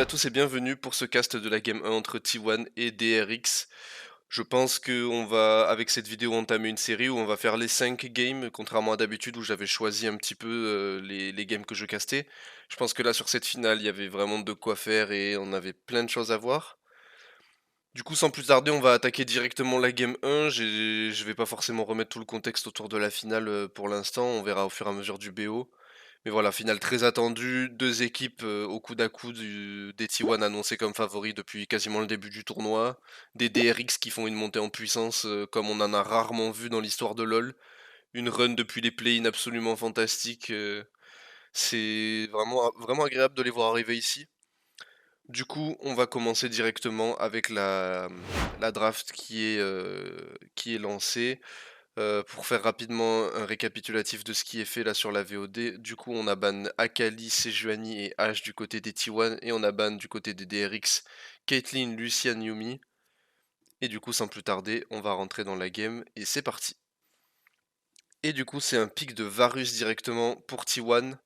à tous et bienvenue pour ce cast de la Game 1 entre T1 et DRX. Je pense qu'on va, avec cette vidéo, entamer une série où on va faire les 5 games, contrairement à d'habitude où j'avais choisi un petit peu les games que je castais. Je pense que là, sur cette finale, il y avait vraiment de quoi faire et on avait plein de choses à voir. Du coup, sans plus tarder, on va attaquer directement la game 1. Je vais pas forcément remettre tout le contexte autour de la finale pour l'instant, on verra au fur et à mesure du BO. Mais voilà, finale très attendue, deux équipes au coude à coude, des T1 annoncés comme favoris depuis quasiment le début du tournoi, des DRX qui font une montée en puissance comme on en a rarement vu dans l'histoire de LoL, une run depuis les play-in absolument fantastique, c'est vraiment agréable de les voir arriver ici. Du coup, on va commencer directement avec la draft qui est lancée. Pour faire rapidement un récapitulatif de ce qui est fait là sur la VOD, du coup on a ban Akali, Sejuani et Ash du côté des T1 et on a ban du côté des DRX Caitlyn, Lucian, Yumi. Et du coup sans plus tarder, on va rentrer dans la game et c'est parti. Et du coup c'est un pic de Varus directement pour T1.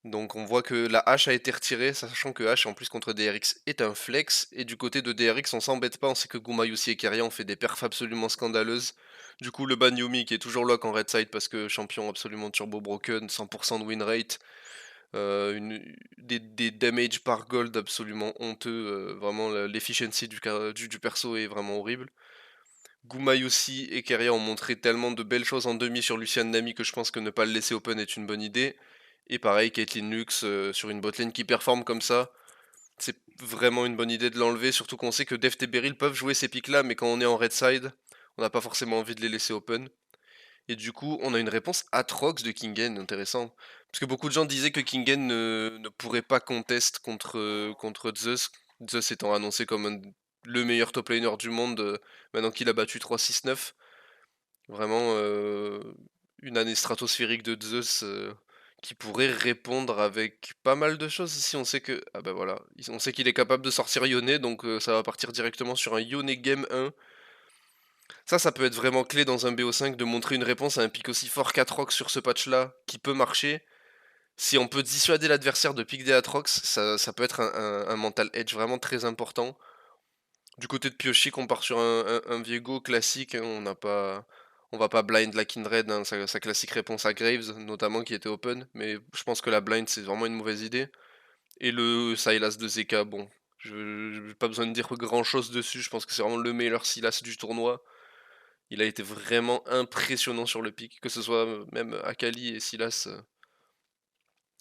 Donc on voit que la hache a été retirée, sachant que hache en plus contre DRX est un flex, et du côté de DRX on s'embête pas, on sait que Gumayusi et Keria ont fait des perfs absolument scandaleuses. Du coup le ban Yumi qui est toujours lock en red side parce que champion absolument turbo broken, 100% de win rate, des damage par gold absolument honteux, vraiment l'efficiency du perso est vraiment horrible. Gumayusi et Keria ont montré tellement de belles choses en demi sur Lucian Nami que je pense que ne pas le laisser open est une bonne idée. Et pareil, Caitlyn Lux sur une botlane qui performe comme ça, c'est vraiment une bonne idée de l'enlever, surtout qu'on sait que Deft et Beryl peuvent jouer ces pics-là, mais quand on est en red side, on n'a pas forcément envie de les laisser open. Et du coup, on a une réponse Atrox de Kingen, intéressant. Parce que beaucoup de gens disaient que Kingen ne pourrait pas contest contre Zeus, Zeus étant annoncé comme le meilleur top laner du monde maintenant qu'il a battu 3-6-9. Vraiment une année stratosphérique de Zeus qui pourrait répondre avec pas mal de choses ici. On sait que. Ah bah voilà. On sait qu'il est capable de sortir Yone, donc ça va partir directement sur un Yone Game 1. Ça peut être vraiment clé dans un BO5 de montrer une réponse à un pic aussi fort qu'Atrox sur ce patch-là, qui peut marcher. Si on peut dissuader l'adversaire de pick des Atrox, ça peut être un mental edge vraiment très important. Du côté de Piochic, on part sur un Viego classique, hein, on va pas blind la Kindred, hein, sa classique réponse à Graves, notamment qui était open, mais je pense que la blind c'est vraiment une mauvaise idée. Et le Sylas de Zeka, bon, je j'ai pas besoin de dire grand chose dessus, je pense que c'est vraiment le meilleur Sylas du tournoi. Il a été vraiment impressionnant sur le pick, que ce soit même Akali et Sylas.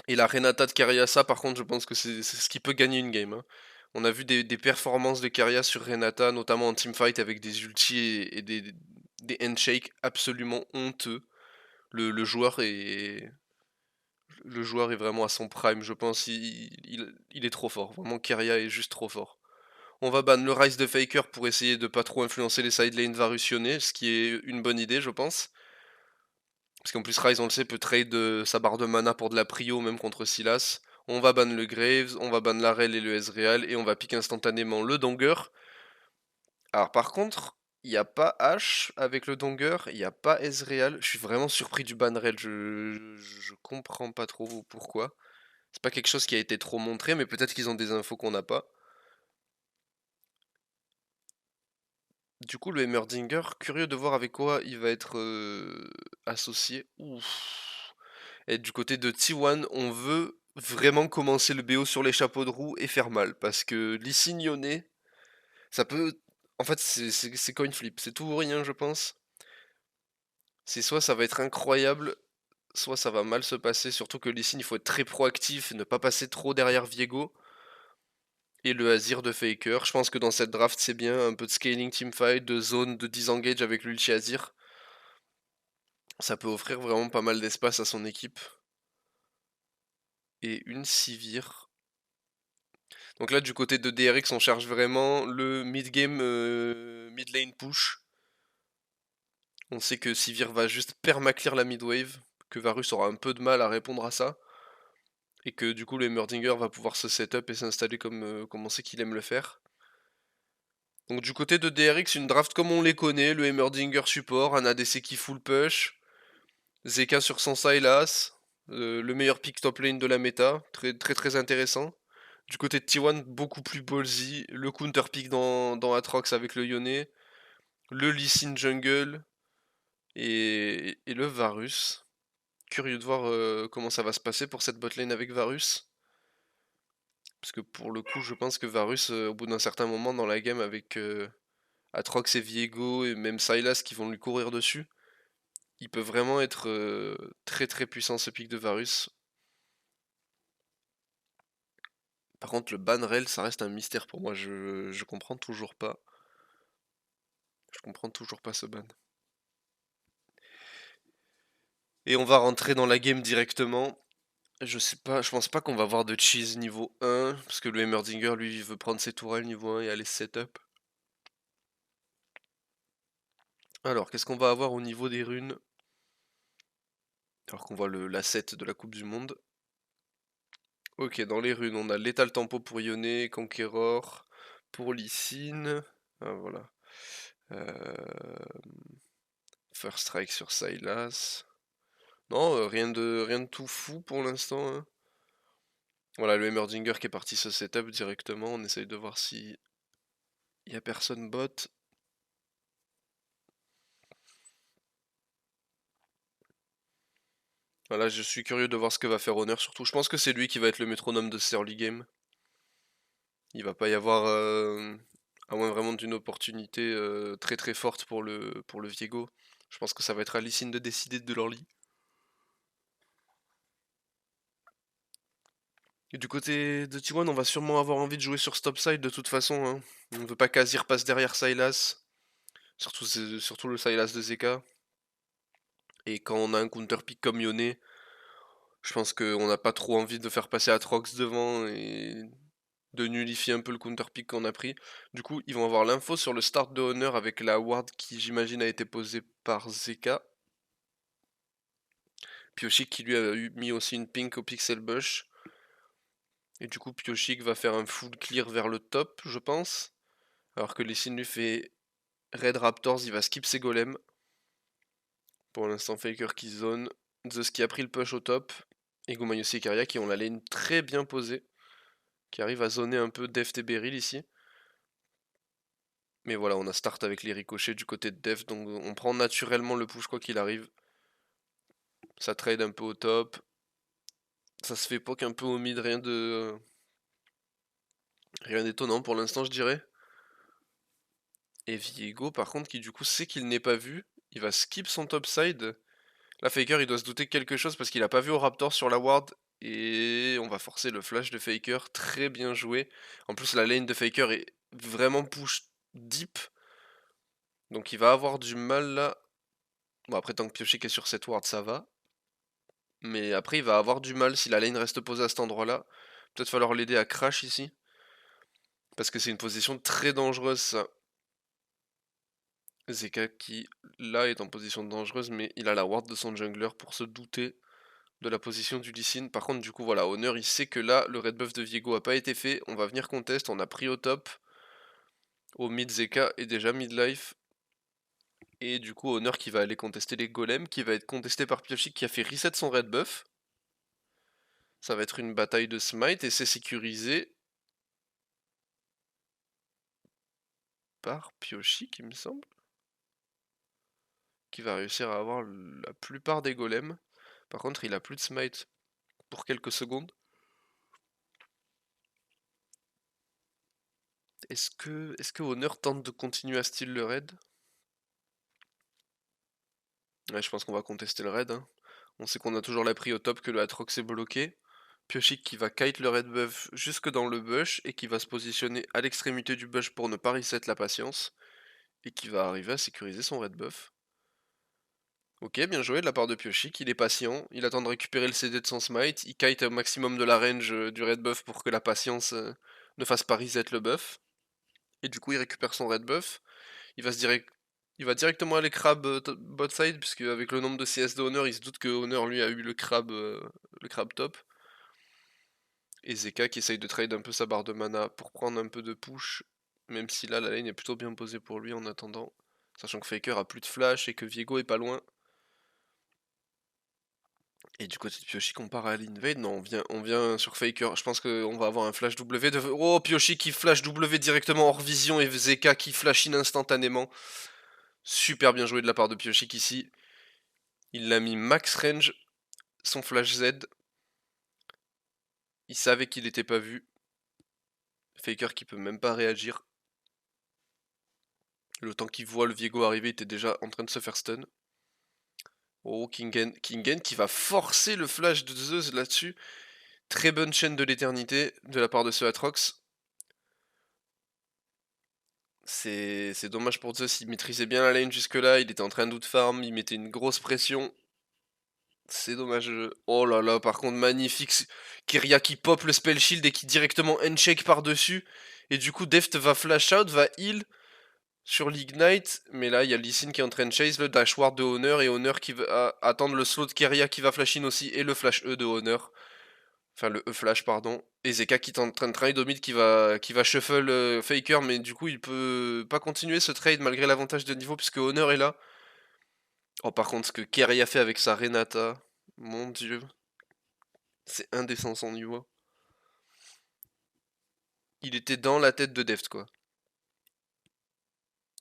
Et la Renata de Karyasa, par contre, je pense que c'est ce qui peut gagner une game, hein. On a vu des performances de Karya sur Renata, notamment en teamfight avec des ultis et des handshakes absolument honteux. Le joueur est vraiment à son prime, je pense. Il est trop fort. Vraiment, Keria est juste trop fort. On va ban le Rise de Faker pour essayer de pas trop influencer les side lanes Varussionner, ce qui est une bonne idée, je pense. Parce qu'en plus, Rise, on le sait, peut trade sa barre de mana pour de la prio, même contre Sylas. On va ban le Graves, on va ban l'Arel et le Ezreal, et on va pick instantanément le Donger. Alors par contre, il n'y a pas H avec le Donger, il n'y a pas Ezreal. Je suis vraiment surpris du ban raid, je comprends pas trop pourquoi. C'est pas quelque chose qui a été trop montré, mais peut-être qu'ils ont des infos qu'on n'a pas. Du coup, le Heimerdinger, curieux de voir avec quoi il va être associé. Ouf. Et du côté de T1, on veut vraiment commencer le BO sur les chapeaux de roue et faire mal. Parce que Lysigne, ça peut. En fait, c'est coin flip. C'est tout ou rien, je pense. C'est soit ça va être incroyable, soit ça va mal se passer. Surtout que Lee il faut être très proactif, ne pas passer trop derrière Viego. Et le Azir de Faker. Je pense que dans cette draft, c'est bien. Un peu de scaling teamfight, de zone, de disengage avec l'ulti Azir. Ça peut offrir vraiment pas mal d'espace à son équipe. Et une Sivir. Donc là, du côté de DRX, on cherche vraiment le mid-game, mid-lane push. On sait que Sivir va juste permaclear la mid-wave, que Varus aura un peu de mal à répondre à ça. Et que du coup, le Heimerdinger va pouvoir se setup et s'installer comme on sait qu'il aime le faire. Donc du côté de DRX, une draft comme on les connaît, le Heimerdinger support, un ADC qui full push, Zeka sur son Sylas, le meilleur pick top lane de la méta, très très très intéressant. Du côté de T1, beaucoup plus ballsy, le counter pick dans Atrox avec le Yone, le Lee Sin jungle et le Varus. Curieux de voir comment ça va se passer pour cette botlane avec Varus. Parce que pour le coup, je pense que Varus, au bout d'un certain moment dans la game avec Atrox et Viego et même Sylas qui vont lui courir dessus, il peut vraiment être très très puissant ce pick de Varus. Par contre, le ban rel, ça reste un mystère pour moi, je comprends toujours pas. Je comprends toujours pas ce ban. Et on va rentrer dans la game directement. Je sais pas, je pense pas qu'on va avoir de cheese niveau 1, parce que le Heimerdinger, lui, il veut prendre ses tourelles niveau 1 et aller setup. Alors, qu'est-ce qu'on va avoir au niveau des runes? Alors qu'on voit l'asset de la Coupe du Monde. Ok, dans les runes, on a Lethal Tempo pour Yone, Conqueror pour Lee Sin. Ah, voilà. First Strike sur Sylas. Non, rien de tout fou pour l'instant, hein. Voilà, le Heimerdinger qui est parti se setup directement. On essaye de voir si y a personne bot. Voilà, je suis curieux de voir ce que va faire Honor. Surtout, je pense que c'est lui qui va être le métronome de ce early game. Il va pas y avoir, à moins vraiment d'une opportunité très très forte pour le Viego. Je pense que ça va être à Lee Sin de décider de l'early. Et du côté de T1, on va sûrement avoir envie de jouer sur stop side de toute façon, hein. On ne veut pas qu'Azir passe derrière Sylas. Surtout le Sylas de Zeka. Et quand on a un counter pick comme Yone, je pense qu'on n'a pas trop envie de faire passer Atrox devant et de nullifier un peu le counter pick qu'on a pris. Du coup, ils vont avoir l'info sur le start de Honor avec la ward qui, j'imagine, a été posée par Zeka. Piochik qui lui a mis aussi une pink au pixel bush. Et du coup, Piochik va faire un full clear vers le top, je pense. Alors que Lee lui fait Red Raptors, il va skip ses golems. Pour l'instant, Faker qui zone. Zeus qui a pris le push au top. Et Gomayusi et Keria qui ont la lane très bien posée. Qui arrive à zoner un peu Deft et Beryl ici. Mais voilà, on a start avec les ricochets du côté de Deft. Donc on prend naturellement le push quoi qu'il arrive. Ça trade un peu au top. Ça se fait poke un peu au mid, rien d'étonnant pour l'instant je dirais. Et Viego par contre qui du coup sait qu'il n'est pas vu. Il va skip son top side. Là Faker il doit se douter de quelque chose parce qu'il a pas vu au Raptor sur la ward. Et on va forcer le flash de Faker. Très bien joué. En plus la lane de Faker est vraiment push deep. Donc il va avoir du mal là. Bon après tant que Piochik est sur cette ward ça va. Mais après il va avoir du mal si la lane reste posée à cet endroit là. Peut-être falloir l'aider à crash ici. Parce que c'est une position très dangereuse ça. Zeka qui là est en position dangereuse mais il a la ward de son jungler pour se douter de la position du Lee Sin. Par contre du coup voilà, Honor il sait que là le red buff de Viego a pas été fait. On va venir contest, on a pris au top. Au mid Zeka est déjà mid life. Et du coup Honor qui va aller contester les golems, qui va être contesté par Piochik qui a fait reset son red buff. Ça va être une bataille de smite et c'est sécurisé par Piochik il me semble. Qui va réussir à avoir la plupart des golems. Par contre il a plus de smite pour quelques secondes. Est-ce que Honor tente de continuer à steal le raid? Ouais, je pense qu'on va contester le raid, hein. On sait qu'on a toujours la prio au top, que le Atrox est bloqué. Piochik qui va kite le red buff jusque dans le bush et qui va se positionner à l'extrémité du bush pour ne pas reset la patience. Et qui va arriver à sécuriser son red buff. Ok, bien joué de la part de Piochik, il est patient, il attend de récupérer le CD de son smite, il kite au maximum de la range du red buff pour que la patience ne fasse pas reset le buff. Et du coup il récupère son red buff. Il va, il va directement aller crab bot side, puisque avec le nombre de CS de Honor, il se doute que Honor lui a eu le crab top. Et Zeka qui essaye de trade un peu sa barre de mana pour prendre un peu de push, même si là la lane est plutôt bien posée pour lui en attendant. Sachant que Faker a plus de flash et que Viego est pas loin. Et du côté de Piochic, on part à l'invade. Non, on vient sur Faker. Je pense qu'on va avoir un flash W de. Oh, Piochic qui flash W directement hors vision et Zeka qui flash in instantanément. Super bien joué de la part de Piochic ici. Il l'a mis max range, son flash Z. Il savait qu'il n'était pas vu. Faker qui peut même pas réagir. Le temps qu'il voit le Viego arriver, il était déjà en train de se faire stun. Oh, Kingen qui va forcer le flash de Zeus là-dessus. Très bonne chaîne de l'éternité de la part de ce Atrox. C'est dommage pour Zeus, il maîtrisait bien la lane jusque-là, il était en train d'outfarm, il mettait une grosse pression. C'est dommage. Oh là là, par contre, magnifique. Kyria qui pop le spell shield et qui directement handshake par-dessus. Et du coup, Deft va flash out, va heal sur l'Ignite. Mais là, il y a Lee Sin qui est en train de chase le dash ward de Honor. Et Honor qui va attendre le slow de Kyria qui va flash in aussi. Et le flash E de Honor. Enfin, le E-flash, pardon. Et Zeka qui est en train de trade au mid qui va shuffle Faker. Mais du coup, il peut pas continuer ce trade malgré l'avantage de niveau puisque Honor est là. Oh, par contre, ce que Kyria fait avec sa Renata. Mon dieu. C'est indécent son niveau. Il était dans la tête de Deft, quoi.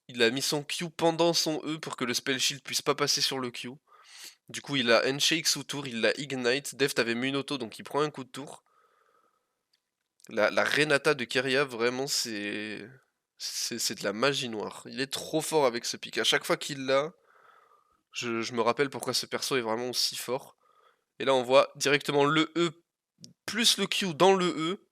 Il a mis son Q pendant son E pour que le spell shield puisse pas passer sur le Q. Du coup, il a handshake sous tour, il l'a ignite. Deft avait mis une auto, donc il prend un coup de tour. La Renata de Keria, vraiment, c'est de la magie noire. Il est trop fort avec ce pic. À chaque fois qu'il l'a, je me rappelle pourquoi ce perso est vraiment aussi fort. Et là, on voit directement le E plus le Q dans le E.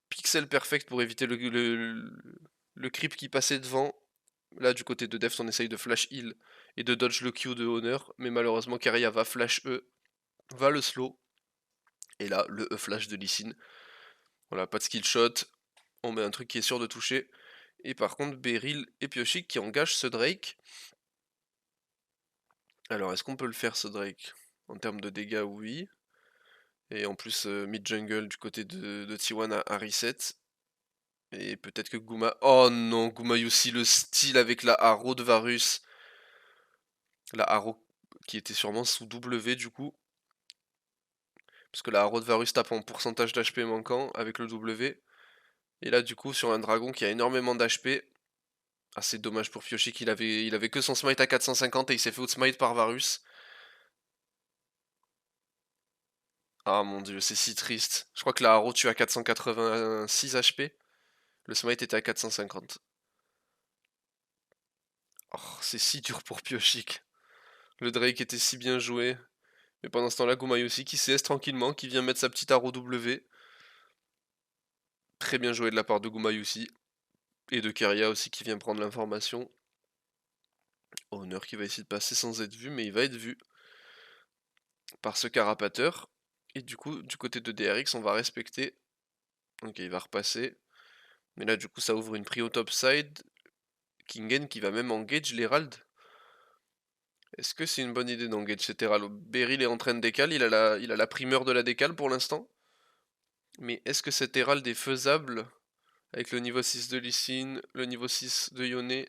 Pixel perfect pour éviter le creep qui passait devant. Là, du côté de Deft, on essaye de flash heal et de dodge le Q de Honor. Mais malheureusement, Keria va flash E, va le slow. Et là, le E flash de Lee Sin. Voilà, pas de skill shot. On met un truc qui est sûr de toucher. Et par contre, Beryl et Piochic qui engagent ce Drake. Alors, est-ce qu'on peut le faire, ce Drake? En termes de dégâts, oui. Et en plus, mid-jungle du côté de T1 à reset. Et peut-être que Guma... Oh non, Guma Yussi, le style avec la Arrow de Varus. La Arrow qui était sûrement sous W du coup. Parce que la Arrow de Varus tape en pourcentage d'HP manquant avec le W. Et là du coup sur un dragon qui a énormément d'HP. Ah c'est dommage pour Fioshi qu'il avait que son smite à 450 et il s'est fait outsmite par Varus. Ah mon dieu, c'est si triste. Je crois que la Arrow tue à 486 HP. Le smite était à 450. Oh, c'est si dur pour Piochic. Le Drake était si bien joué. Mais pendant ce temps-là, Goumaï aussi qui CS tranquillement, qui vient mettre sa petite arrow W. Très bien joué de la part de Goumaï aussi. Et de Keria aussi qui vient prendre l'information. Honor qui va essayer de passer sans être vu, mais il va être vu par ce carapateur. Et du coup, du côté de DRX, on va respecter. Ok, il va repasser. Mais là, du coup, ça ouvre une prio topside. Kingen qui va même engage l'Herald. Est-ce que c'est une bonne idée d'engage cet Herald? Beryl est en train de décale, il a la primeur de la décale pour l'instant. Mais est-ce que cet Herald est faisable avec le niveau 6 de Lee Sin, le niveau 6 de Yone?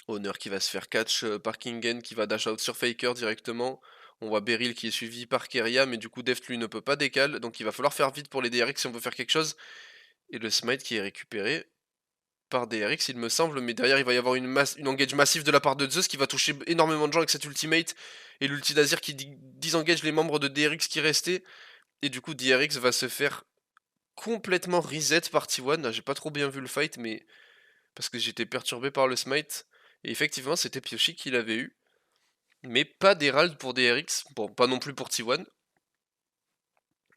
Honor qui va se faire catch par Kingen qui va dash out sur Faker directement. On voit Beryl qui est suivi par Keria, mais du coup Deft lui ne peut pas décaler, donc il va falloir faire vite pour les DRX si on veut faire quelque chose. Et le smite qui est récupéré par DRX il me semble, mais derrière il va y avoir une engage massive de la part de Zeus qui va toucher énormément de gens avec cette ultimate. Et l'ulti d'Azir qui disengage les membres de DRX qui restaient. Et du coup DRX va se faire complètement reset par T1. J'ai pas trop bien vu le fight, mais parce que j'étais perturbé par le smite. Et effectivement c'était Pioshi qui l'avait eu. Mais pas d'Herald pour DRX, bon, pas non plus pour T1,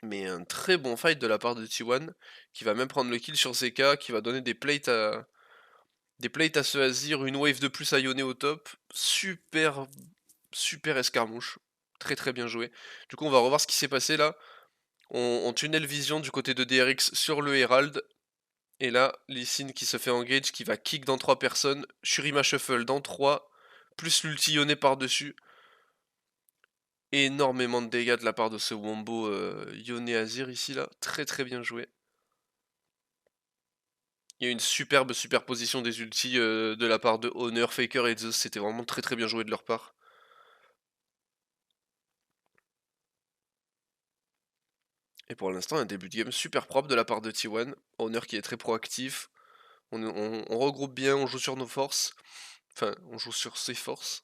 mais un très bon fight de la part de T1, qui va même prendre le kill sur Zeka, qui va donner des plates à ce Azir, une wave de plus à Yone au top, super, super escarmouche, très très bien joué. Du coup on va revoir ce qui s'est passé là, on tunnel vision du côté de DRX sur le Herald, et là Lee Sin qui se fait engage, qui va kick dans 3 personnes, Shurima Shuffle dans 3, plus l'ulti Yone par-dessus. Énormément de dégâts de la part de ce Wombo Yone Azir ici là, très très bien joué. Il y a une superbe superposition des ultis de la part de Honor, Faker et Zeus, c'était vraiment très très bien joué de leur part. Et pour l'instant, un début de game super propre de la part de T1. Honor qui est très proactif. On regroupe bien, on joue sur nos forces. Enfin, on joue sur ses forces.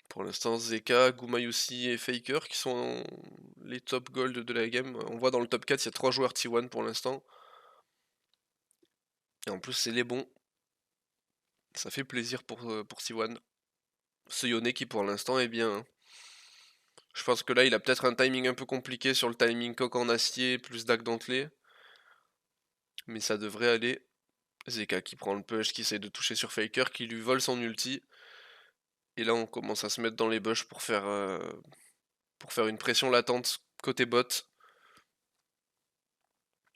Pour l'instant, Zeka, Gumayusi et Faker qui sont les top gold de la game. On voit dans le top 4, il y a 3 joueurs T1 pour l'instant. Et en plus, c'est les bons. Ça fait plaisir pour T1. Ce Yone qui pour l'instant est bien, hein. Je pense que là, il a peut-être un timing un peu compliqué sur le timing coq en acier plus dague dentelé. Mais ça devrait aller. Zeka qui prend le push, qui essaye de toucher sur Faker, qui lui vole son ulti. Et là, on commence à se mettre dans les bush pour faire une pression latente côté bot.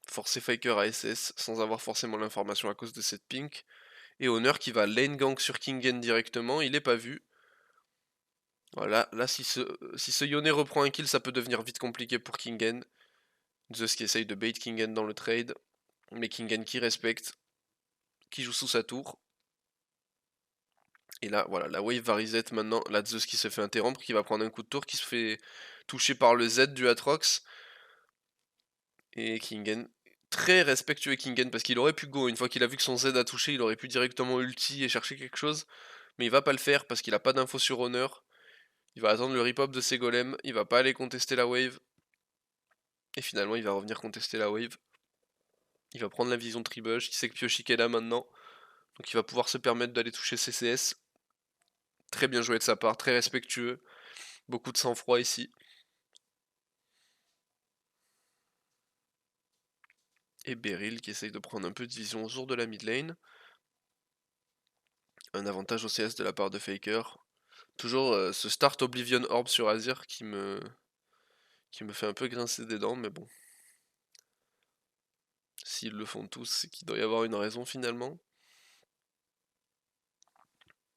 Forcer Faker à SS sans avoir forcément l'information à cause de cette pink. Et Honor qui va lane gank sur Kingen directement, il est pas vu. Voilà, là si ce Yone reprend un kill, ça peut devenir vite compliqué pour Kingen. Zeus qui essaye de bait Kingen dans le trade. Mais Kingen qui respecte, qui joue sous sa tour. Et là, voilà, la wave va reset maintenant. La Zeus qui se fait interrompre, qui va prendre un coup de tour, qui se fait toucher par le Z du Atrox. Et Kingen, très respectueux Kingen, parce qu'il aurait pu go. Une fois qu'il a vu que son Z a touché, il aurait pu directement ulti et chercher quelque chose. Mais il va pas le faire parce qu'il a pas d'infos sur Honor. Il va attendre le rip-up de ses golems. Il va pas aller contester la wave. Et finalement, il va revenir contester la wave. Il va prendre la vision de Tribush. Il sait que Pioshik est là maintenant. Donc il va pouvoir se permettre d'aller toucher CCS. Très bien joué de sa part, très respectueux. Beaucoup de sang-froid ici. Et Beryl qui essaye de prendre un peu de vision autour de la mid lane. Un avantage au CS de la part de Faker. Toujours ce start Oblivion Orb sur Azir qui me fait un peu grincer des dents, mais bon. S'ils le font tous, c'est qu'il doit y avoir une raison finalement.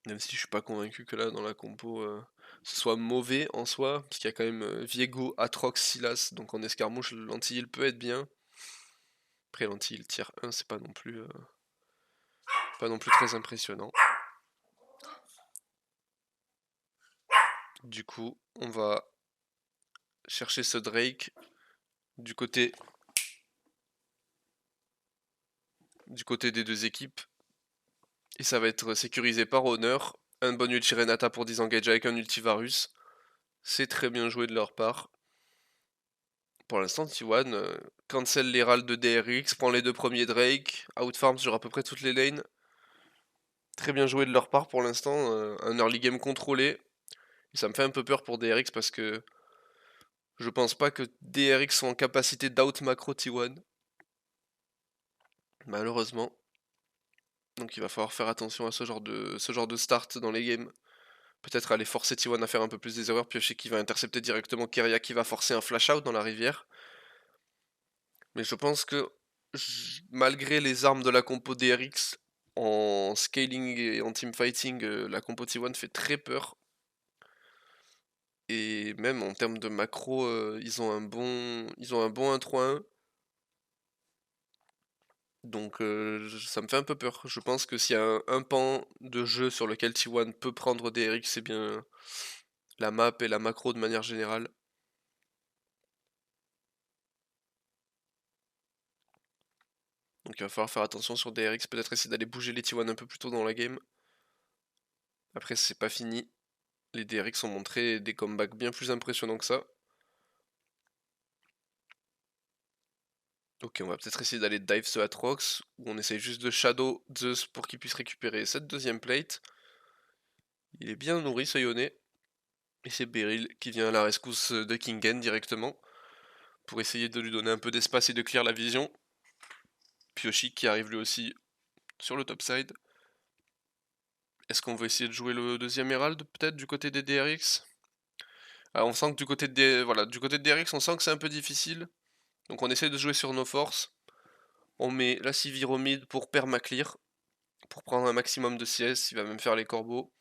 Même si je suis pas convaincu que là, dans la compo, ce soit mauvais en soi, parce qu'il y a quand même Viego, Atrox, Sylas, donc en escarmouche, l'anti-heal peut être bien. Après, l'anti-heal tier 1, c'est pas non plus très impressionnant. Du coup, on va chercher ce Drake du côté des deux équipes. Et ça va être sécurisé par Honor. Un bon ulti Renata pour disengage avec un ulti Varus. C'est très bien joué de leur part. Pour l'instant, T1 cancel les râles de DRX, prend les deux premiers Drake, outfarm sur à peu près toutes les lanes. Très bien joué de leur part pour l'instant, un early game contrôlé. Et ça me fait un peu peur pour DRX parce que je pense pas que DRX soit en capacité d'out macro T1. Malheureusement. Donc il va falloir faire attention à ce genre de start dans les games. Peut-être aller forcer T1 à faire un peu plus des erreurs, Piocher qui va intercepter directement Keria qui va forcer un flash out dans la rivière. Mais je pense que malgré les armes de la compo DRX, en scaling et en teamfighting, la compo T1 fait très peur. Et même en termes de macro, ils ont un bon 1-3-1. Donc ça me fait un peu peur. Je pense que s'il y a un pan de jeu sur lequel T1 peut prendre DRX, c'est bien la map et la macro de manière générale. Donc il va falloir faire attention sur DRX, peut-être essayer d'aller bouger les T1 un peu plus tôt dans la game. Après c'est pas fini. Les DRX ont montré des comebacks bien plus impressionnants que ça. Ok, on va peut-être essayer d'aller dive ce Atrox, où on essaye juste de shadow Zeus pour qu'il puisse récupérer cette deuxième plate. Il est bien nourri ce Yone. Et c'est Beryl qui vient à la rescousse de Kingen directement, pour essayer de lui donner un peu d'espace et de clear la vision. Pioshik qui arrive lui aussi sur le top side. Est-ce qu'on va essayer de jouer le deuxième Herald peut-être du côté des DRX? Ah, on sent que du côté de DRX, on sent que c'est un peu difficile. Donc on essaie de jouer sur nos forces. On met la Sivir au mid pour permaclear, pour prendre un maximum de CS, il va même faire les corbeaux.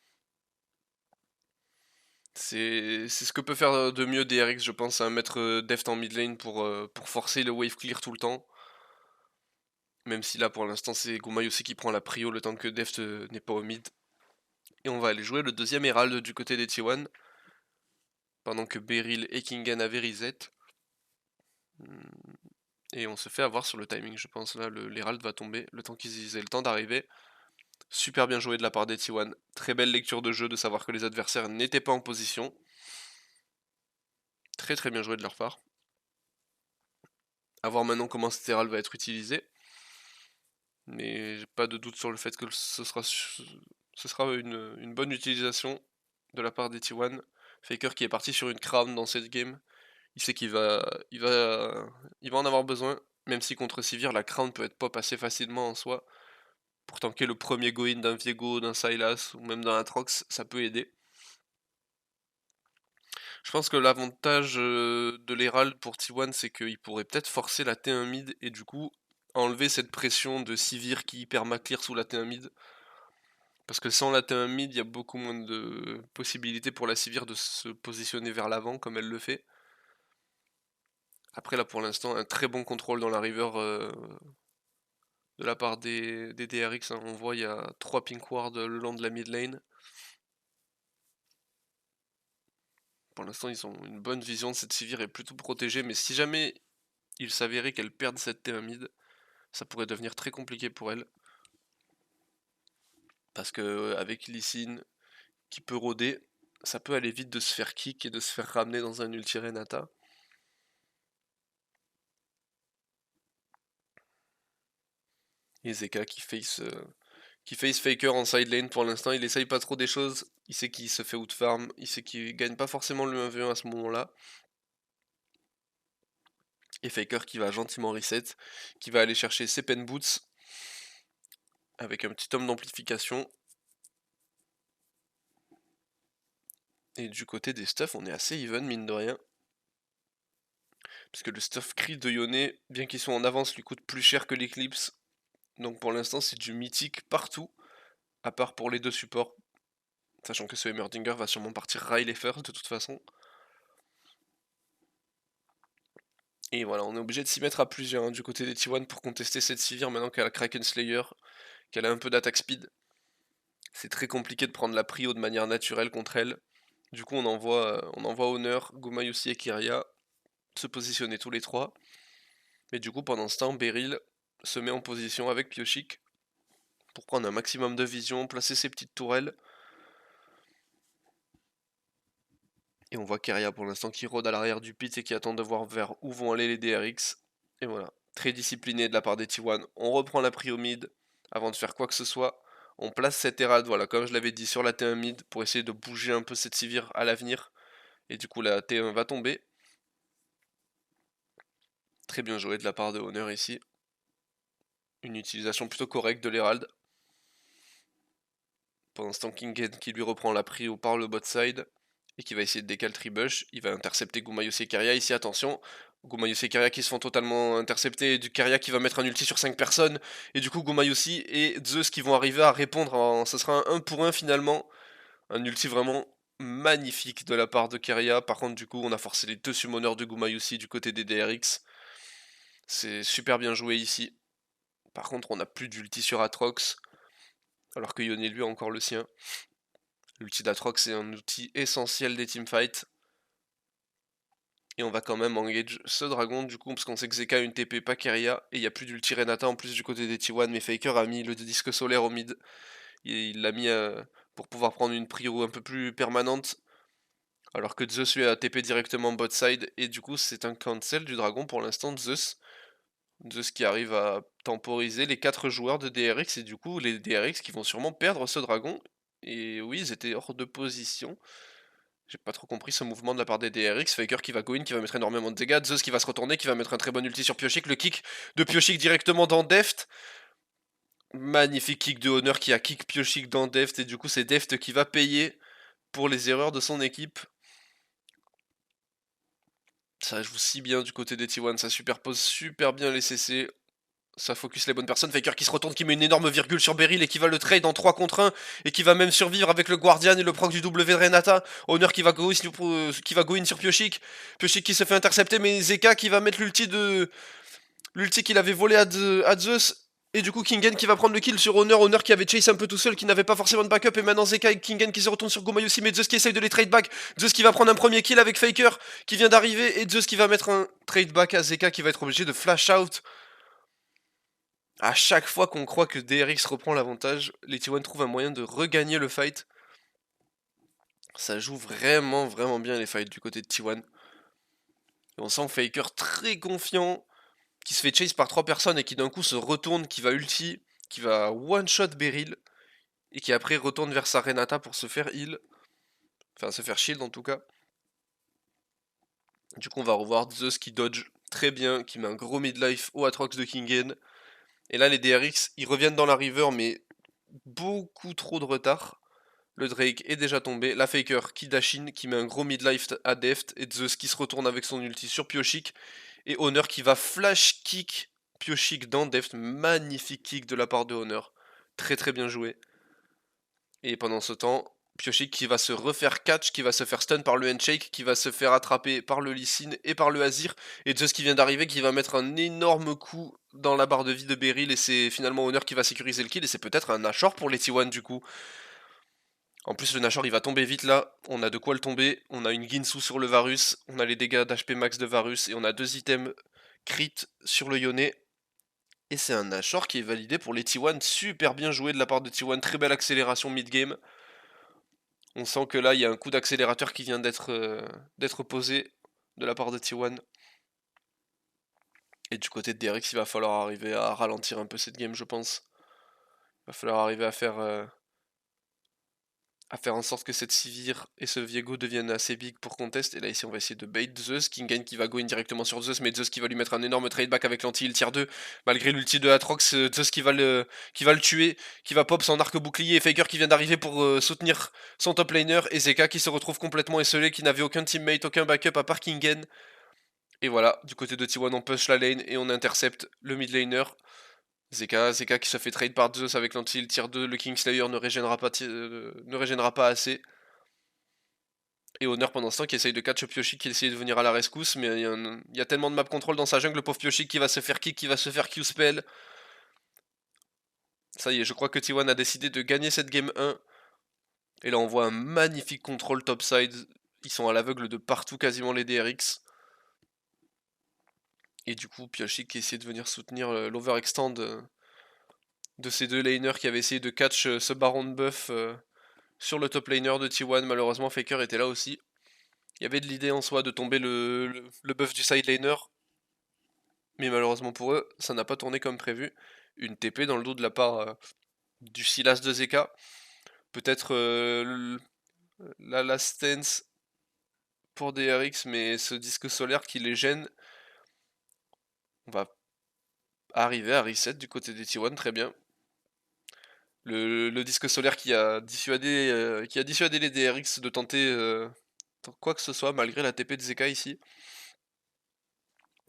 C'est ce que peut faire de mieux DRX, je pense, à mettre Deft en mid lane pour forcer le wave clear tout le temps. Même si là pour l'instant c'est Gumai aussi qui prend la prio le temps que Deft n'est pas au mid. Et on va aller jouer le deuxième Herald du côté des T1. pendant que Beryl et Kingen avaient reset. Et on se fait avoir sur le timing, je pense. Là, l'Herald va tomber, le temps qu'ils aient le temps d'arriver. Super bien joué de la part des T1. Très belle lecture de jeu de savoir que les adversaires n'étaient pas en position. Très très bien joué de leur part. A voir maintenant comment cet Herald va être utilisé. Mais j'ai pas de doute sur le fait que ce sera une bonne utilisation de la part des T1. Faker qui est parti sur une crown dans cette game. Il sait il va en avoir besoin. Même si contre Sivir, la crown peut être pop assez facilement en soi. Pour tanker le premier go-in d'un Viego, d'un Sylas ou même d'un Atrox, ça peut aider. Je pense que l'avantage de l'Herald pour T1, c'est qu'il pourrait peut-être forcer la T1 mid et du coup enlever cette pression de Sivir qui perma clear sous la T1 mid. Parce que sans la T1 mid, il y a beaucoup moins de possibilités pour la Sivir de se positionner vers l'avant comme elle le fait. Après là pour l'instant, un très bon contrôle dans la river de la part des DRX. Hein. On voit il y a 3 pink wards le long de la mid lane. Pour l'instant, ils ont une bonne vision de cette Sivir est plutôt protégée, mais si jamais il s'avérait qu'elle perde cette T1 mid, ça pourrait devenir très compliqué pour elle. Parce que avec Lee Sin qui peut rôder, ça peut aller vite de se faire kick et de se faire ramener dans un ulti Renata. Et Zeka qui face Faker en side lane pour l'instant, il essaye pas trop des choses, il sait qu'il se fait outfarm, il sait qu'il gagne pas forcément le 1v1 à ce moment-là. Et Faker qui va gentiment reset, qui va aller chercher ses pen boots avec un petit homme d'amplification. Et du côté des stuffs, on est assez even mine de rien. Parce que le stuff crit de Yone, bien qu'ils soient en avance, lui coûte plus cher que l'Eclipse. Donc pour l'instant c'est du mythique partout, à part pour les deux supports. Sachant que ce Heimerdinger va sûrement partir Riley first de toute façon. Et voilà, on est obligé de s'y mettre à plusieurs hein, du côté des T1 pour contester cette Sivir maintenant qu'elle a Kraken Slayer, qu'elle a un peu d'attaque speed. C'est très compliqué de prendre la prio de manière naturelle contre elle. Du coup on envoie Honor, Gumayusi et Kiria se positionner tous les trois. Mais du coup pendant ce temps, Beryl se met en position avec Piochik pour prendre un maximum de vision, placer ses petites tourelles. Et on voit Keria pour l'instant qui rôde à l'arrière du pit et qui attend de voir vers où vont aller les DRX. Et voilà, très discipliné de la part des T1. On reprend la prio mid avant de faire quoi que ce soit. On place cette Herald, voilà, comme je l'avais dit, sur la T1 mid pour essayer de bouger un peu cette Sivir à l'avenir. Et du coup, la T1 va tomber. Très bien joué de la part de Honor ici. Une utilisation plutôt correcte de l'Herald. Pendant ce temps, Kingen qui lui reprend la prio par le bot side. Et qui va essayer de décaler Tribush. Il va intercepter Gumayos et Keria ici, attention. Gumayos et Keria qui se font totalement intercepter. Et du Keria qui va mettre un ulti sur 5 personnes. Et du coup, Gumayusi et Zeus qui vont arriver à répondre. Ce sera un 1 pour 1 finalement. Un ulti vraiment magnifique de la part de Keria. Par contre, du coup, on a forcé les deux summoners de Gumayusi du côté des DRX. C'est super bien joué ici. Par contre, on n'a plus d'ulti sur Atrox. Alors que Yone lui a encore le sien. L'ulti d'Atrox est un outil essentiel des teamfights. Et on va quand même engage ce dragon du coup, parce qu'on sait que Zeka a une TP, pas Keria, et il n'y a plus d'ulti Renata en plus du côté des T1, mais Faker a mis le disque solaire au mid. Il l'a mis pour pouvoir prendre une prio un peu plus permanente. Alors que Zeus lui a TP directement bot side, et du coup c'est un cancel du dragon pour l'instant de Zeus. Zeus qui arrive à temporiser les 4 joueurs de DRX, et du coup les DRX qui vont sûrement perdre ce dragon. Et oui, ils étaient hors de position. J'ai pas trop compris ce mouvement de la part des DRX. Faker qui va go in, qui va mettre énormément de dégâts. Zeus qui va se retourner, qui va mettre un très bon ulti sur Piochik. Le kick de Piochik directement dans Deft. Magnifique kick de Honor qui a kick Piochik dans Deft. Et du coup, c'est Deft qui va payer pour les erreurs de son équipe. Ça joue si bien du côté des T1. Ça superpose super bien les CC. Ça focus les bonnes personnes. Faker qui se retourne, qui met une énorme virgule sur Beryl et qui va le trade en 3 contre 1 et qui va même survivre avec le Guardian et le proc du W de Renata. Honor qui va go in sur Piochik. Piochik qui se fait intercepter, mais Zeka qui va mettre l'ulti qu'il avait volé à Zeus. Et du coup, Kingen qui va prendre le kill sur Honor. Honor qui avait chase un peu tout seul, qui n'avait pas forcément de backup. Et maintenant Zeka et Kingen qui se retournent sur Gomayu aussi. Mais Zeus qui essaye de les trade back. Zeus qui va prendre un premier kill avec Faker qui vient d'arriver. Et Zeus qui va mettre un trade back à Zeka qui va être obligé de flash out. À chaque fois qu'on croit que DRX reprend l'avantage, les T1 trouvent un moyen de regagner le fight. Ça joue vraiment, vraiment bien les fights du côté de T1. Et on sent Faker très confiant, qui se fait chase par 3 personnes et qui d'un coup se retourne, qui va ulti, qui va one-shot Beryl, et qui après retourne vers sa Renata pour se faire heal. Enfin, se faire shield en tout cas. Du coup, on va revoir Zeus qui dodge très bien, qui met un gros midlife au Atrox de Kingen. Et là, les DRX, ils reviennent dans la river, mais beaucoup trop de retard. Le Drake est déjà tombé. La Faker qui dash in, qui met un gros midlife à Deft. Et Zeus qui se retourne avec son ulti sur Piochic. Et Honor qui va flash kick Piochic dans Deft. Magnifique kick de la part de Honor. Très très bien joué. Et pendant ce temps, Piochic qui va se refaire catch, qui va se faire stun par le handshake, qui va se faire attraper par le Lee Sin et par le Azir. Et Zeus qui vient d'arriver, qui va mettre un énorme coup dans la barre de vie de Beryl. Et c'est finalement Honor qui va sécuriser le kill. Et c'est peut-être un Nashor pour les T1 du coup. En plus, le Nashor il va tomber vite là. On a de quoi le tomber. On a une Ginsu sur le Varus. On a les dégâts d'HP max de Varus. Et on a 2 items crit sur le Yone. Et c'est un Nashor qui est validé pour les T1. Super bien joué de la part de T1. Très belle accélération mid-game. On sent que là, il y a un coup d'accélérateur qui vient d'être posé de la part de T1. Et du côté de DRX, il va falloir arriver à ralentir un peu cette game, je pense. Il va falloir arriver à faire en sorte que cette Sivir et ce Viego deviennent assez big pour contest. Et là ici on va essayer de bait Zeus, Kingen qui va go in directement sur Zeus, mais Zeus qui va lui mettre un énorme trade back avec l'anti-heal tier 2. Malgré l'ulti de Atrox, Zeus qui va le tuer, qui va pop son arc bouclier, et Faker qui vient d'arriver pour soutenir son top laner, et Zeka qui se retrouve complètement esselé, qui n'avait aucun teammate, aucun backup à part Kingen. Et voilà, du côté de T1 on push la lane et on intercepte le mid laner. Zeka qui se fait trade par Zeus avec l'anti-heal tier 2, le Kingslayer ne régénérera pas assez. Et Honor pendant ce temps qui essaye de catch Piochic, qui essaye de venir à la rescousse, mais il y a tellement de map control dans sa jungle, le pauvre Piochic qui va se faire kick, qui va se faire Q-spell. Ça y est, je crois que T1 a décidé de gagner cette game 1. Et là on voit un magnifique contrôle topside. Ils sont à l'aveugle de partout quasiment les DRX. Et du coup Piochic qui essaie de venir soutenir l'overextend de ces deux laners qui avaient essayé de catch ce baron de buff sur le top laner de T1. Malheureusement Faker était là aussi. Il y avait de l'idée en soi de tomber le buff du side laner. Mais malheureusement pour eux, ça n'a pas tourné comme prévu. Une TP dans le dos de la part du Silas de Zeka. Peut-être la last stance pour DRX, mais ce disque solaire qui les gêne. On va arriver à reset du côté des T1, très bien. Le disque solaire qui a dissuadé les DRX de tenter quoi que ce soit malgré la TP de Zeka ici.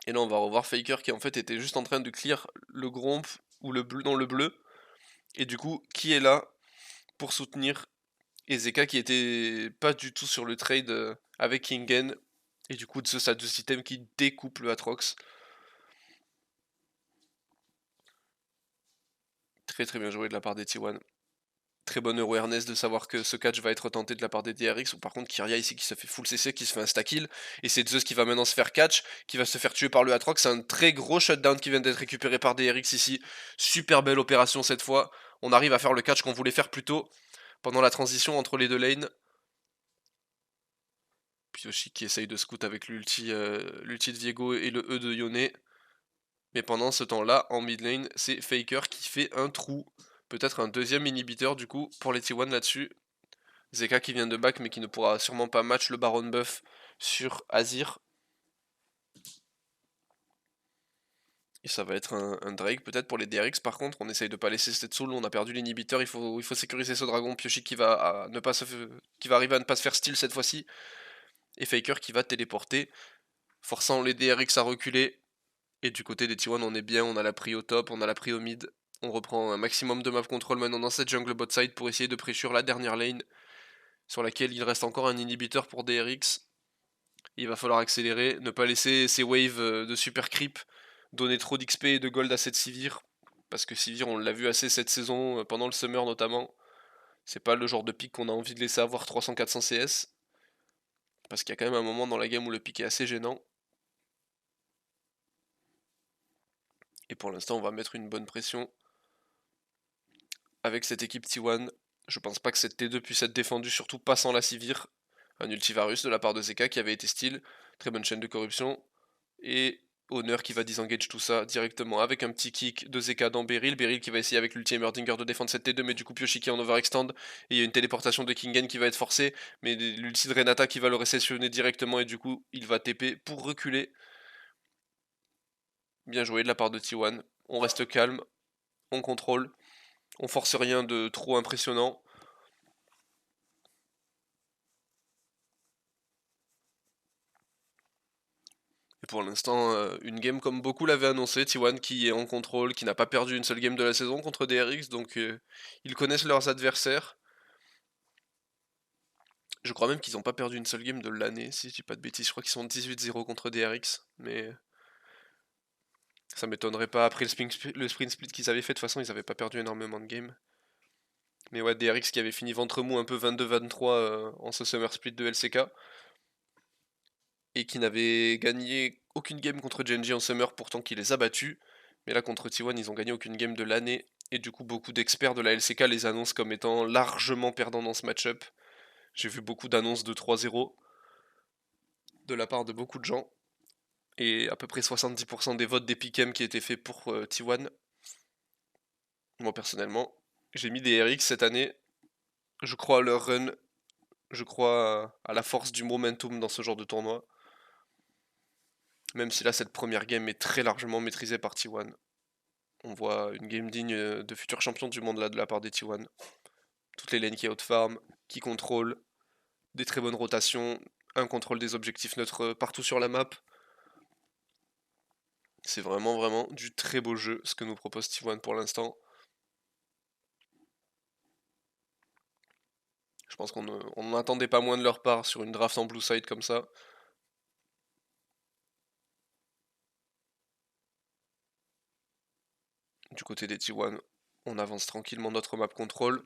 Et là on va revoir Faker qui en fait était juste en train de clear le Gromp ou le bleu, non, le bleu. Et du coup, qui est là pour soutenir Zeka qui était pas du tout sur le trade avec Kingen. Et du coup, Zeus a 2 items qui découpent le Atrox. Très très bien joué de la part des T1. Très bonne awareness de savoir que ce catch va être tenté de la part des DRX. Ou par contre, Kyria ici qui se fait full CC, qui se fait un stack kill. Et c'est Zeus qui va maintenant se faire catch, qui va se faire tuer par le Atrox. C'est un très gros shutdown qui vient d'être récupéré par DRX ici. Super belle opération cette fois. On arrive à faire le catch qu'on voulait faire plus tôt pendant la transition entre les deux lanes. Piochic qui essaye de scout avec l'ulti de Viego et le E de Yone. Mais pendant ce temps-là, en mid lane, c'est Faker qui fait un trou. Peut-être un deuxième inhibiteur du coup pour les T1 là-dessus. Zeka qui vient de back mais qui ne pourra sûrement pas match le Baron buff sur Azir. Et ça va être un Drake peut-être pour les DRX par contre. On essaye de pas laisser cette soul, on a perdu l'inhibiteur, il faut sécuriser ce dragon. Piochic qui va, qui va arriver à ne pas se faire steal cette fois-ci. Et Faker qui va téléporter, forçant les DRX à reculer. Et du côté des T1 on est bien, on a la prio au top, on a la prio au mid. On reprend un maximum de map control maintenant dans cette jungle bot side pour essayer de pressure la dernière lane sur laquelle il reste encore un inhibiteur pour DRX. Il va falloir accélérer, ne pas laisser ces waves de super creep donner trop d'XP et de gold à cette Sivir. parce que Sivir, on l'a vu assez cette saison, pendant le summer notamment. C'est pas le genre de pick qu'on a envie de laisser avoir 300-400 CS. Parce qu'il y a quand même un moment dans la game où le pick est assez gênant. Et pour l'instant, on va mettre une bonne pression avec cette équipe T1. Je pense pas que cette T2 puisse être défendue, surtout pas sans la Sivir. Un ultivarus de la part de Zeka qui avait été style. Très bonne chaîne de corruption. Et Honor qui va disengage tout ça directement avec un petit kick de Zeka dans Beryl. Beryl qui va essayer avec l'ulti Emerdinger de défendre cette T2, mais du coup Pioshi qui en overextend. Et il y a une téléportation de Kingen qui va être forcée, mais l'ulti de Renata qui va le réceptionner directement et du coup il va TP pour reculer. Bien joué de la part de T1. On reste calme, on contrôle, on force rien de trop impressionnant. Et pour l'instant, une game comme beaucoup l'avaient annoncé, T1 qui est en contrôle, qui n'a pas perdu une seule game de la saison contre DRX, donc ils connaissent leurs adversaires. Je crois même qu'ils n'ont pas perdu une seule game de l'année, si je dis pas de bêtises. Je crois qu'ils sont 18-0 contre DRX, mais ça m'étonnerait pas. Après le sprint split qu'ils avaient fait, de toute façon, ils n'avaient pas perdu énormément de games. Mais ouais, DRX qui avait fini ventre mou un peu 22-23 en ce summer split de LCK. Et qui n'avait gagné aucune game contre Genji en summer, pourtant qui les a battus. Mais là, contre T1, ils ont gagné aucune game de l'année. Et du coup, beaucoup d'experts de la LCK les annoncent comme étant largement perdants dans ce match-up. J'ai vu beaucoup d'annonces de 3-0 de la part de beaucoup de gens. Et à peu près 70% des votes des pick'em qui étaient faits pour T1. Moi, personnellement, j'ai mis des RX cette année. Je crois à leur run. Je crois à la force du momentum dans ce genre de tournoi. Même si là, cette première game est très largement maîtrisée par T1. On voit une game digne de futur champion du monde là de la part des T1. Toutes les lanes qui outfarm, qui contrôlent, des très bonnes rotations, un contrôle des objectifs neutres partout sur la map. C'est vraiment du très beau jeu ce que nous propose T1 pour l'instant. Je pense qu'on n'attendait pas moins de leur part sur une draft en blue side comme ça. Du côté des T1, on avance tranquillement notre map contrôle.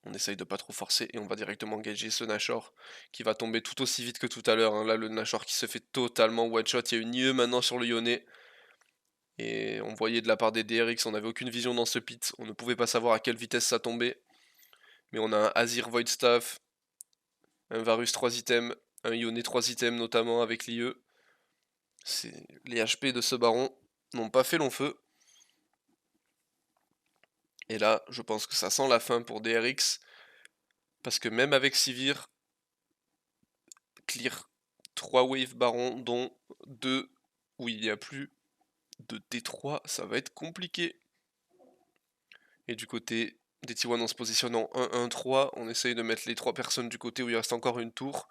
On essaye de pas trop forcer et on va directement engager ce Nashor qui va tomber tout aussi vite que tout à l'heure. Hein. Là, le Nashor qui se fait totalement one-shot. Il y a une IE maintenant sur le Yone. Et on voyait de la part des DRX, on n'avait aucune vision dans ce pit. On ne pouvait pas savoir à quelle vitesse ça tombait. Mais on a un Azir Void Staff, un Varus 3 items, un Yone 3 items notamment avec l'IE. Les HP de ce baron n'ont pas fait long feu. Et là, je pense que ça sent la fin pour DRX. Parce que même avec Sivir, clear 3 waves barons, dont 2 où il n'y a plus de T3, ça va être compliqué. Et du côté des T1, on se positionne en 1-1-3, on essaye de mettre les 3 personnes du côté où il reste encore une tour.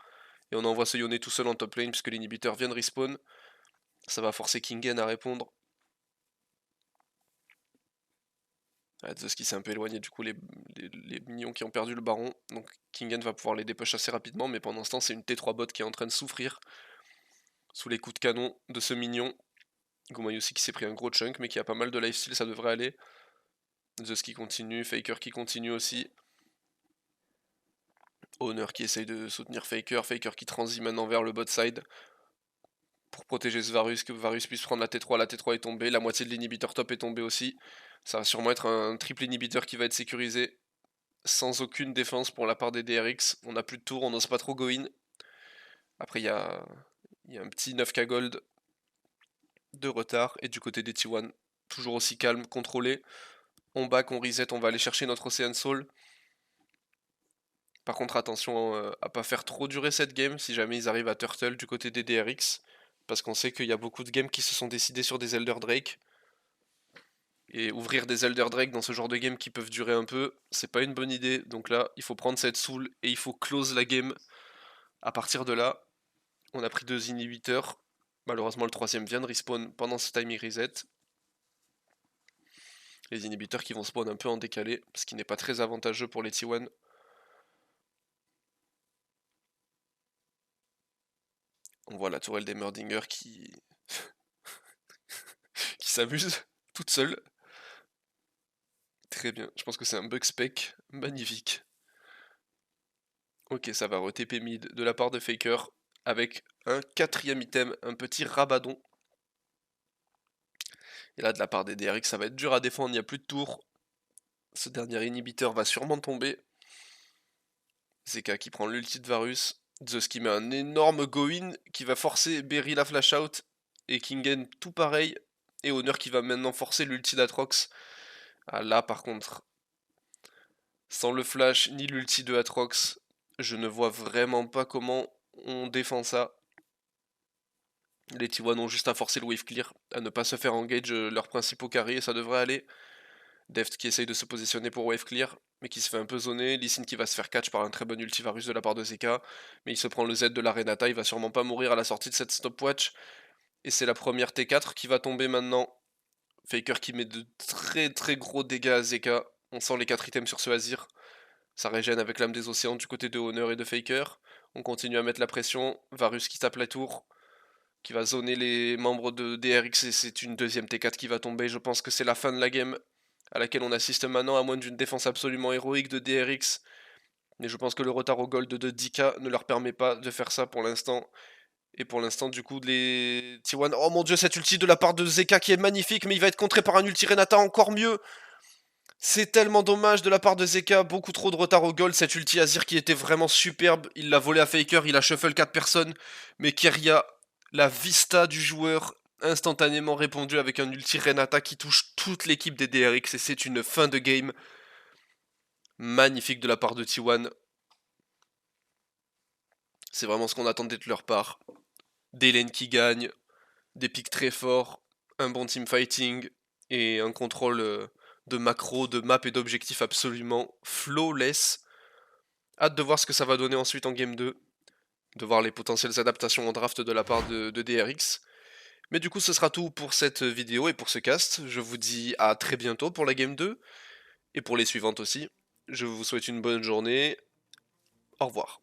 Et on envoie ce Yone tout seul en top lane puisque l'inhibiteur vient de respawn. Ça va forcer Kingen à répondre. Ah, Zeus qui s'est un peu éloigné, du coup les minions qui ont perdu le baron. Donc Kingen va pouvoir les dépush assez rapidement, mais pendant ce temps c'est une T3 bot qui est en train de souffrir sous les coups de canon de ce minion. Gumayusi qui s'est pris un gros chunk mais qui a pas mal de lifesteal, ça devrait aller. Zeus qui continue, Faker qui continue aussi. Honor qui essaye de soutenir Faker, Faker qui transit maintenant vers le bot side pour protéger ce Varus, que Varus puisse prendre la T3 est tombée, la moitié de l'inhibiteur top est tombée aussi. Ça va sûrement être un triple inhibiteur qui va être sécurisé sans aucune défense pour la part des DRX. On n'a plus de tour, on n'ose pas trop go in. Après, il y a un petit 9k gold de retard. Et du côté des T1, toujours aussi calme, contrôlé. On back, on reset, on va aller chercher notre Ocean Soul. Par contre, attention à pas faire trop durer cette game si jamais ils arrivent à turtle du côté des DRX. Parce qu'on sait qu'il y a beaucoup de games qui se sont décidés sur des Elder Drake. Et ouvrir des Elder Drake dans ce genre de game qui peuvent durer un peu, c'est pas une bonne idée. Donc là, il faut prendre cette soul et il faut close la game. À partir de là, on a pris 2 inhibiteurs. Malheureusement, le troisième vient de respawn pendant ce timing reset. Les inhibiteurs qui vont spawn un peu en décalé, ce qui n'est pas très avantageux pour les T1. On voit la tourelle des Merdinger qui s'amuse, toute seule. Très bien, je pense que c'est un bug spec magnifique. Ok, ça va re-TP mid de la part de Faker avec un quatrième item, un petit rabadon. Et là, de la part des DRX, ça va être dur à défendre, il n'y a plus de tour. Ce dernier inhibiteur va sûrement tomber. Zeka qui prend l'ulti de Varus. Zeus qui met un énorme go-in qui va forcer Berry la flash out. Et Kingen tout pareil. Et Honor qui va maintenant forcer l'ulti d'Atrox. Ah là par contre, sans le flash ni l'ulti de Atrox, je ne vois vraiment pas comment on défend ça. Les T1 ont juste à forcer le wave clear, à ne pas se faire engage leurs principaux carrés et ça devrait aller. Deft qui essaye de se positionner pour wave clear, mais qui se fait un peu zoner. Lee Sin qui va se faire catch par un très bon ultivarus de la part de Zeka, mais il se prend le Z de la Renata, il va sûrement pas mourir à la sortie de cette stopwatch. Et c'est la première T4 qui va tomber maintenant. Faker qui met de très très gros dégâts à Zeka. On sent les 4 items sur ce Azir. Ça régène avec l'âme des océans du côté de Honor et de Faker. On continue à mettre la pression. Varus qui tape la tour, qui va zoner les membres de DRX et c'est une deuxième T4 qui va tomber. Je pense que c'est la fin de la game à laquelle on assiste maintenant, à moins d'une défense absolument héroïque de DRX. Mais je pense que le retard au gold de Dika ne leur permet pas de faire ça pour l'instant. Et pour l'instant, du coup, les T1... Oh mon dieu, cet ulti de la part de Zeka qui est magnifique, mais il va être contré par un ulti Renata encore mieux. C'est tellement dommage de la part de Zeka, beaucoup trop de retard au gold, cet ulti Azir qui était vraiment superbe, il l'a volé à Faker, il a shuffle 4 personnes, mais Keria, la vista du joueur, instantanément répondu avec un ulti Renata qui touche toute l'équipe des DRX et c'est une fin de game magnifique de la part de T1. C'est vraiment ce qu'on attendait de leur part. Des lanes qui gagnent, des pics très forts, un bon team fighting et un contrôle de macro, de map et d'objectifs absolument flawless. Hâte de voir ce que ça va donner ensuite en game 2, de voir les potentielles adaptations en draft de la part de DRX. Mais du coup, ce sera tout pour cette vidéo et pour ce cast. Je vous dis à très bientôt pour la game 2 et pour les suivantes aussi. Je vous souhaite une bonne journée. Au revoir.